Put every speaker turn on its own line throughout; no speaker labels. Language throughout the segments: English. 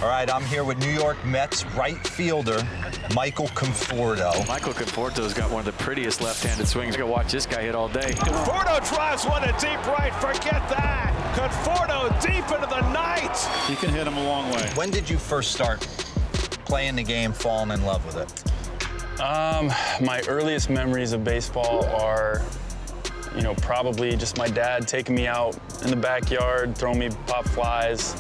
All right, I'm here with New York Mets right fielder, Michael Conforto.
Michael Conforto's got one of the prettiest left-handed swings. You're gonna watch this guy hit all day.
Conforto drives one to deep right. Forget that. Conforto deep into the night.
He can hit him a long way.
When did you first start playing the game, falling in love with it?
My earliest memories of baseball are, probably just my dad taking me out in the backyard, throwing me pop flies,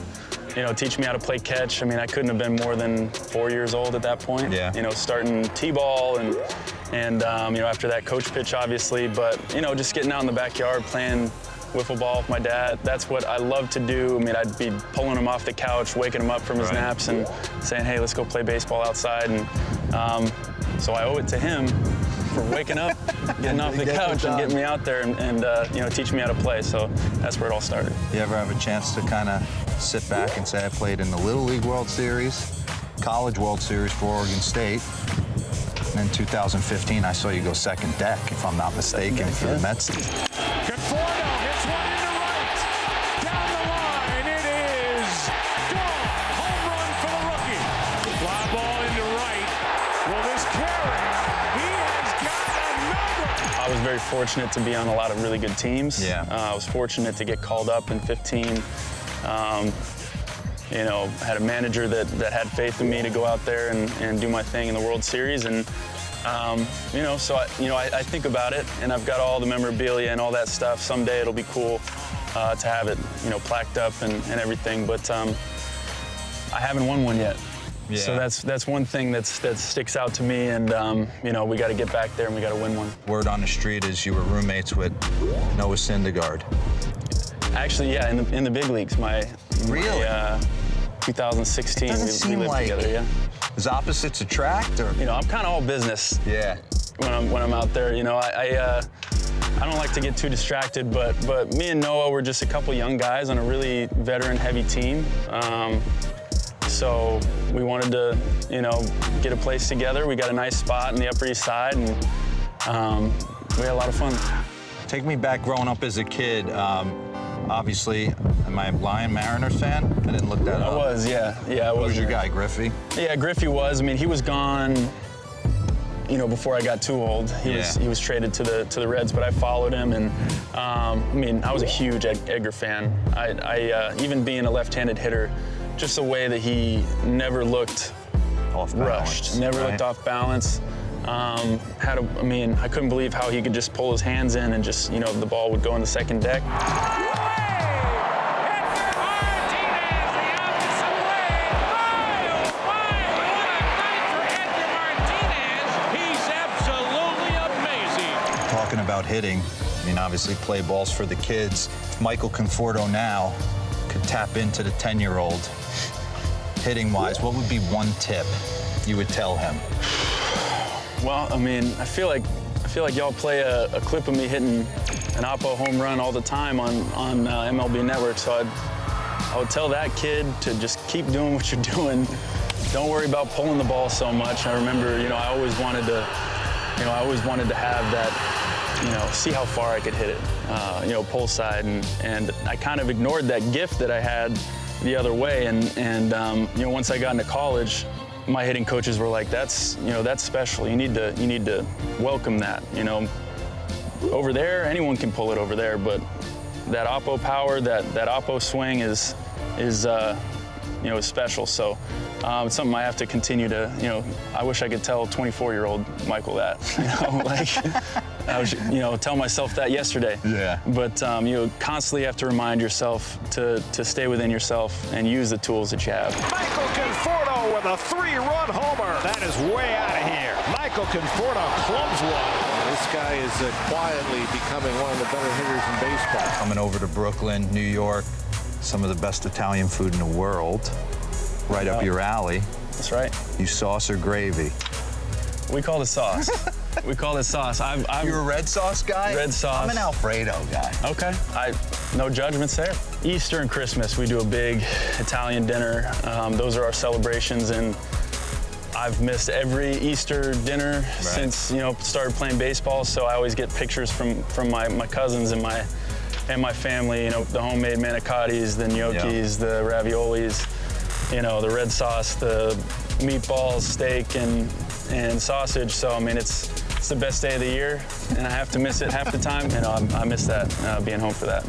teaching me how to play catch. I mean, I couldn't have been more than 4 years old at that point.
Yeah.
Starting t-ball and after that coach pitch, obviously, but, just getting out in the backyard, playing wiffle ball with my dad. That's what I love to do. I mean, I'd be pulling him off the couch, waking him up from his naps and saying, hey, let's go play baseball outside. And so I owe it to him for waking up, getting off the couch and getting me out there and teaching me how to play. So that's where it all started.
You ever have a chance to kind of sit back and say, I played in the Little League World Series, College World Series for Oregon State, and in 2015, I saw you go second deck, if I'm not mistaken, for the Mets.
Conforto hits one into right. Down the line, it is gone. Home run for the rookie. Fly ball into right. Will this carry? He has got another.
I was very fortunate to be on a lot of really good teams.
Yeah.
I was fortunate to get called up in 15. Had a manager that had faith in me to go out there and do my thing in the World Series. And, I think about it, and I've got all the memorabilia and all that stuff. Someday it'll be cool to have it, plaqued up and everything. But I haven't won one yet.
Yeah.
So that's one thing that sticks out to me, and we got to get back there and we got to win one.
Word on the street is you were roommates with Noah Syndergaard.
Actually, yeah, in the big leagues.
Really?
2016, we lived
like
together. Yeah.
Does opposites attract, or?
I'm kind of all business.
Yeah.
When I'm out there, I don't like to get too distracted, but me and Noah were just a couple young guys on a really veteran-heavy team. So we wanted to, get a place together. We got a nice spot in the Upper East Side, and we had a lot of fun.
Take me back growing up as a kid. Obviously, am I a Lion Mariners fan? I didn't look that up.
I was, yeah. I was.
Who was your guy, Griffey?
Yeah, Griffey was. I mean, he was gone, before I got too old. He was traded to the Reds, but I followed him, and I was a huge Edgar fan. I even being a left-handed hitter, just the way that he never looked
Off balance,
rushed, never looked off balance. I couldn't believe how he could just pull his hands in and just, the ball would go in the second deck.
Talking about hitting, obviously play balls for the kids. If Michael Conforto now could tap into the 10-year-old, hitting-wise, what would be one tip you would tell him?
Well, I feel like y'all play a clip of me hitting an oppo home run all the time on MLB Network, so I would tell that kid to just keep doing what you're doing. Don't worry about pulling the ball so much. I remember, I always wanted to have that, see how far I could hit it, pull side, and I kind of ignored that gift that I had the other way, and once I got into college, my hitting coaches were like, that's special. You need to welcome that. Over there, anyone can pull it over there, but that oppo power, that oppo swing is special. So it's something I have to continue to, I wish I could tell 24-year-old Michael that, I was, tell myself that yesterday.
Yeah.
But you constantly have to remind yourself to stay within yourself and use the tools that you have.
Michael Conforto with a 3-run homer. That is way out of here. Michael Conforto clubs one.
This guy is quietly becoming one of the better hitters in baseball.
Coming over to Brooklyn, New York, some of the best Italian food in the world, right up your alley.
That's right.
You sauce or gravy?
We call it sauce. We call it sauce.
You're a red sauce guy?
Red sauce.
I'm an Alfredo guy.
Okay. No judgments there. Easter and Christmas, we do a big Italian dinner. Those are our celebrations, and I've missed every Easter dinner since started playing baseball. So I always get pictures from my cousins and my family. The homemade manicottis, the gnocchis, the raviolis. you know, the red sauce, the meatballs, steak, and sausage. So, I mean, it's the best day of the year, and I have to miss it half the time. You know, I miss that, being home for that.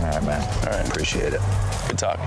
All right, man.
All right.
Appreciate it.
Good talk.